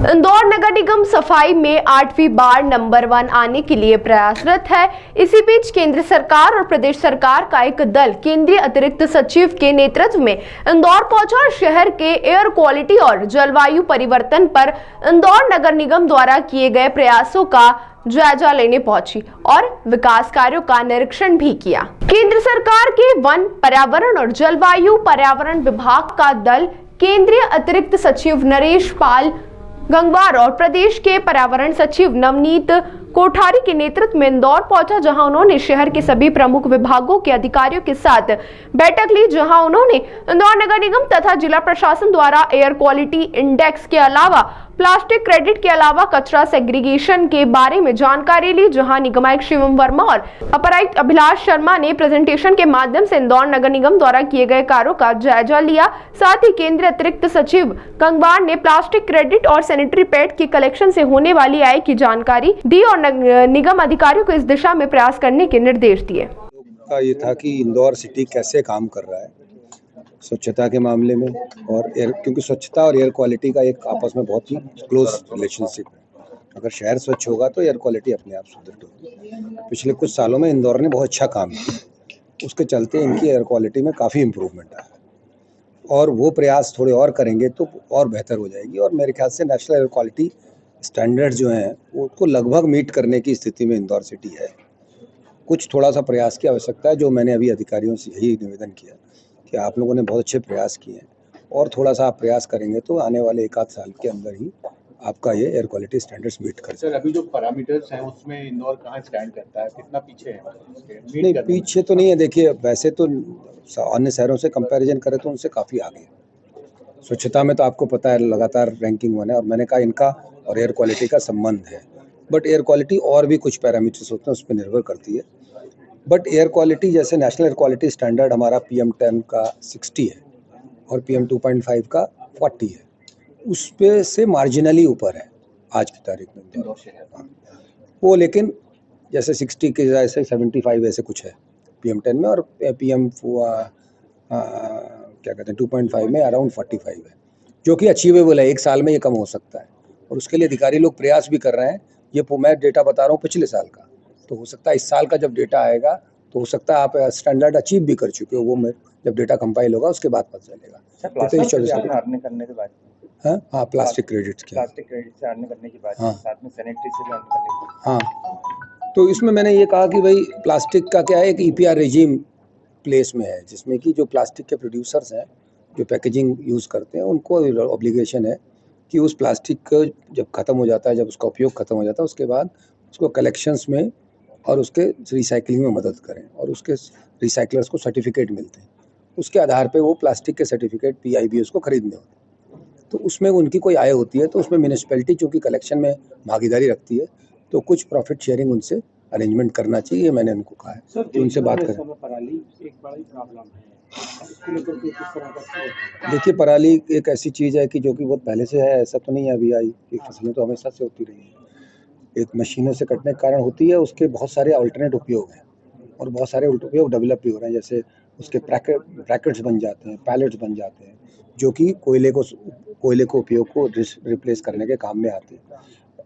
इंदौर नगर निगम सफाई में 8वीं बार नंबर 1 आने के लिए प्रयासरत है। इसी बीच केंद्र सरकार और प्रदेश सरकार का एक दल केंद्रीय अतिरिक्त सचिव के नेतृत्व में इंदौर पहुंचा और शहर के एयर क्वालिटी और जलवायु परिवर्तन पर इंदौर नगर निगम द्वारा किए गए प्रयासों का जायजा लेने पहुंची और विकास कार्यों का निरीक्षण भी किया। केंद्र सरकार के वन, पर्यावरण और जलवायु पर्यावरण विभाग का दल केंद्रीय अतिरिक्त सचिव नरेश पाल गंगवार और प्रदेश के पर्यावरण सचिव नवनीत कोठारी के नेतृत्व में इंदौर पहुंचा, जहां उन्होंने शहर के सभी प्रमुख विभागों के अधिकारियों के साथ बैठक ली, जहां उन्होंने इंदौर नगर निगम तथा जिला प्रशासन द्वारा एयर क्वालिटी इंडेक्स के अलावा प्लास्टिक क्रेडिट के अलावा कचरा सेग्रीगेशन के बारे में जानकारी ली, जहां निगमायुक्त शिवम वर्मा और अपर अभिलाष शर्मा ने प्रेजेंटेशन के माध्यम से इंदौर नगर निगम द्वारा किए गए कार्यों का जायजा लिया। साथ ही केंद्रीय अतिरिक्त सचिव गंगवार ने प्लास्टिक क्रेडिट और सैनिटरी पैड के कलेक्शन से होने वाली आय की जानकारी दी और निगम अधिकारियों को इस दिशा में प्रयास करने के निर्देश दिए। ये था कि इंदौर सिटी कैसे काम कर रहा है स्वच्छता के मामले में और क्योंकि स्वच्छता और एयर क्वालिटी का एक आपस में बहुत ही क्लोज रिलेशनशिप है। अगर शहर स्वच्छ होगा तो एयर क्वालिटी अपने आप सुधर होगी। पिछले कुछ सालों में इंदौर ने बहुत अच्छा काम किया, उसके चलते इनकी एयर क्वालिटी में काफ़ी इम्प्रूवमेंट आया और वो प्रयास थोड़े और करेंगे तो और बेहतर हो जाएगी। और मेरे ख्याल से नेशनल एयर क्वालिटी स्टैंडर्ड जो हैं उसको लगभग मीट करने की स्थिति में इंदौर सिटी है। कुछ थोड़ा सा प्रयास की आवश्यकता है, जो मैंने अभी अधिकारियों से यही निवेदन किया कि आप लोगों ने बहुत अच्छे प्रयास किए हैं और थोड़ा सा आप प्रयास करेंगे तो आने वाले 1 आध साल के अंदर ही आपका ये एयर क्वालिटी स्टैंडर्ड्स मीट कर सर, अभी जो पैरामीटर्स हैं उसमें इंदौर कहाँ स्टैंड करता है, कितना पीछे है? नहीं, पीछे तो नहीं है। देखिए, वैसे तो अन्य शहरों से कंपैरिजन करें तो उनसे काफ़ी आगे है। स्वच्छता में तो आपको पता है लगातार रैंकिंग 1 है और मैंने कहा इनका और एयर क्वालिटी का संबंध है। बट एयर क्वालिटी और भी कुछ पैरामीटर्स होते हैं, उस पर निर्भर करती है। बट एयर क्वालिटी जैसे नेशनल एयर क्वालिटी स्टैंडर्ड हमारा PM10 का 60 है और PM 2.5 का 40 है, उस पे से मार्जिनली ऊपर है आज की तारीख में। वो लेकिन जैसे 60 के जैसे 75 ऐसे कुछ है PM10 में और PM क्या कहते हैं 2.5 में अराउंड 45 है, जो कि अचीवेबल है। 1 साल में ये कम हो सकता है और उसके लिए अधिकारी लोग प्रयास भी कर रहे हैं। ये मैं डेटा बता रहा हूँ पिछले साल का, तो हो सकता है इस साल का जब डेटा आएगा तो हो सकता है आप स्टैंडर्ड अचीव भी कर चुके हो। वो मैं जब डेटा कंपाइल होगा उसके बाद पता चलेगा। करने के बाद हाँ, प्लास्टिक क्रेडिट से अर्न करने के बाद साथ में सैनिटरी से अर्न करने के बाद हाँ, तो इसमें मैंने ये कहा कि भाई प्लास्टिक का क्या है, एक EPR रेजिम प्लेस में है, जिसमें कि जो प्लास्टिक के प्रोड्यूसर्स हैं जो पैकेजिंग यूज़ करते हैं उनको ऑब्लिगेशन है कि उस प्लास्टिक को जब ख़त्म हो जाता है, जब उसका उपयोग ख़त्म हो जाता है, उसके बाद उसको कलेक्शंस में और उसके रिसाइकलिंग में मदद करें और उसके रिसाइकलर्स को सर्टिफिकेट मिलते हैं। उसके आधार पे वो प्लास्टिक के सर्टिफिकेट PIBS को खरीदने होते हैं, तो उसमें उनकी कोई आय होती है, तो उसमें म्यूनिसिपैलिटी चूँकि कलेक्शन में भागीदारी रखती है तो कुछ प्रॉफिट शेयरिंग उनसे अरेंजमेंट करना चाहिए। मैंने उनको कहा है कि उनसे बात करें। देखिए, पराली एक ऐसी चीज़ है कि जो कि बहुत पहले से है, ऐसा तो नहीं है अभी आई। ये फसलें तो हमेशा से होती रही हैं, एक मशीनों से कटने के कारण होती है। उसके बहुत सारे अल्टरनेट उपयोग हैं और बहुत सारे उपयोग डेवलप भी हो रहे हैं। जैसे उसके ब्रैकेट्स बन जाते हैं, पैलेट्स बन जाते हैं, जो कि कोयले को उपयोग को रिप्लेस करने के काम में आते हैं।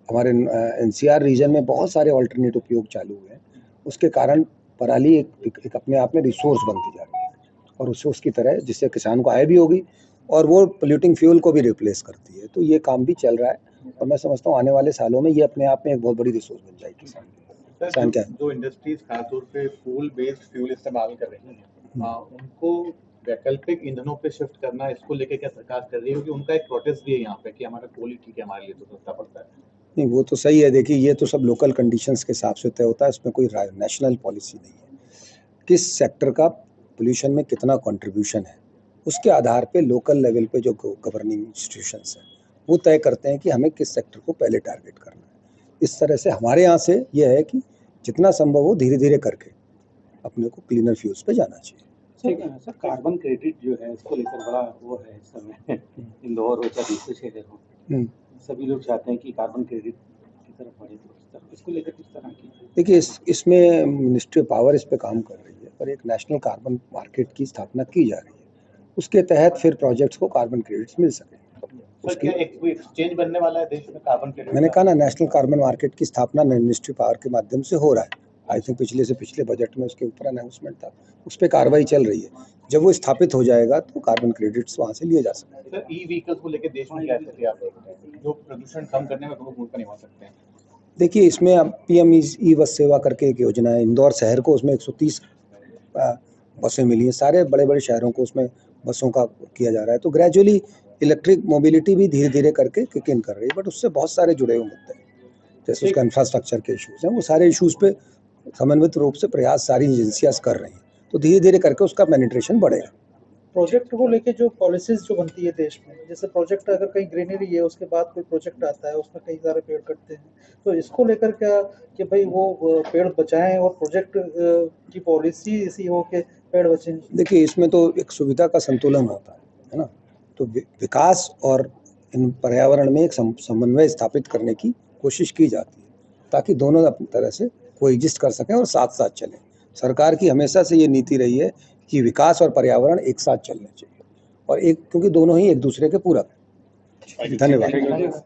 हमारे NCR रीजन में बहुत सारे अल्टरनेट उपयोग चालू हुए हैं। उसके कारण पराली एक अपने आप में रिसोर्स बनती जा रही है और रिसोर्स की तरह, जिससे किसान को आय भी होगी और वो पोल्यूटिंग फ्यूल को भी रिप्लेस करती है। तो ये काम भी चल रहा है और मैं समझता हूँ आने वाले सालों में ये अपने आप में एक बहुत बड़ी रिसोर्स बन जाएगी किसान क्या है। जो इंडस्ट्रीज खासतौर पे फूल बेस्ड फ्यूल इस्तेमाल कर रही हैं, उनको वैकल्पिक ईंधनों पे शिफ्ट करना, इसको लेके क्या सरकार कर रही है? क्योंकि उनका एक प्रोटेस्ट भी है यहाँ पे कि हमारा कोल ठीक है, हमारे लिए तो सस्ता पड़ता है। नहीं, वो तो सही है। देखिए, ये तो सब लोकल कंडीशंस के हिसाब से तय होता है, इसमें कोई नेशनल पॉलिसी नहीं है। किस सेक्टर का पोल्यूशन में कितना कंट्रीब्यूशन है, उसके आधार पे लोकल लेवल पे जो गवर्निंग इंस्टीट्यूशंस हैं वो तय करते हैं कि हमें किस सेक्टर को पहले टारगेट करना है। इस तरह से हमारे यहाँ से ये है कि जितना संभव हो धीरे धीरे करके अपने को क्लीनर फ्यूल्स पे जाना चाहिए। सर, कार्बन क्रेडिट जो है इसको लेकर बड़ा वो है इस समय इंदौर हो चाहे दूसरे शहर हो, सभी लोग चाहते हैं कि कार्बन क्रेडिट की तरफ बढ़े, तो इसको लेकर किस तरह की? देखिए, इसमें मिनिस्ट्री ऑफ पावर इस पे काम कर रही है और एक नेशनल कार्बन मार्केट की स्थापना की जा रही है। उसके तहत फिर प्रोजेक्ट्स को कार्बन क्रेडिट्स मिल सकें। सर क्या एक कोई एक्सचेंज बनने वाला है देश में कार्बन क्रेडिट? मैंने कहा ना, नेशनल कार्बन मार्केट की स्थापना मिनिस्ट्री पावर के माध्यम से हो रहा है। आई थिंक पिछले बजट में उसके ऊपर अनाउंसमेंट था, उस पर कार्रवाई चल रही है। जब वो स्थापित हो जाएगा तो कार्बन क्रेडिट्स वहाँ से लिए जा सकते हैं। सर ई व्हीकल्स को लेकर देश में क्या स्थिति आप देखते हैं जो प्रदूषण कम करने में प्रमुख भूमिका निभा सकते हैं? देखिए, इसमें अब PM ई बस सेवा करके एक योजना है। इंदौर शहर को उसमें 130 बसें मिली हैं। सारे बड़े बड़े शहरों को उसमें बसों का किया जा रहा है। तो ग्रेजुअली इलेक्ट्रिक मोबिलिटी भी धीरे धीरे करके किक इन कर रही है, बट उससे बहुत सारे जुड़े हुए मुद्दे हैं, जैसे उसका इंफ्रास्ट्रक्चर के इशूज़ हैं। वो सारे इशूज़ पे समन्वित रूप से प्रयास सारी एजेंसियाँ कर रही हैं, तो धीरे धीरे करके उसका पेनिट्रेशन बढ़ेगा। प्रोजेक्ट को लेके जो पॉलिसीज जो बनती है देश में, जैसे प्रोजेक्ट अगर कहीं ग्रीनरी है, उसके बाद कोई प्रोजेक्ट आता है, उसमें कई सारे पेड़ कटते हैं, तो इसको लेकर क्या कि भाई वो पेड़ बचाएं और प्रोजेक्ट की पॉलिसी ऐसी हो कि पेड़ बचें? देखिए, इसमें तो एक सुविधा का संतुलन होता है ना। तो विकास और इन पर्यावरण में एक समन्वय स्थापित करने की कोशिश की जाती है, ताकि दोनों अपनी तरह से कोएग्जिस्ट कर सकें और साथ साथ चलें। सरकार की हमेशा से ये नीति रही है कि विकास और पर्यावरण एक साथ चलने चाहिए, और क्योंकि दोनों ही एक दूसरे के पूरक हैं। धन्यवाद।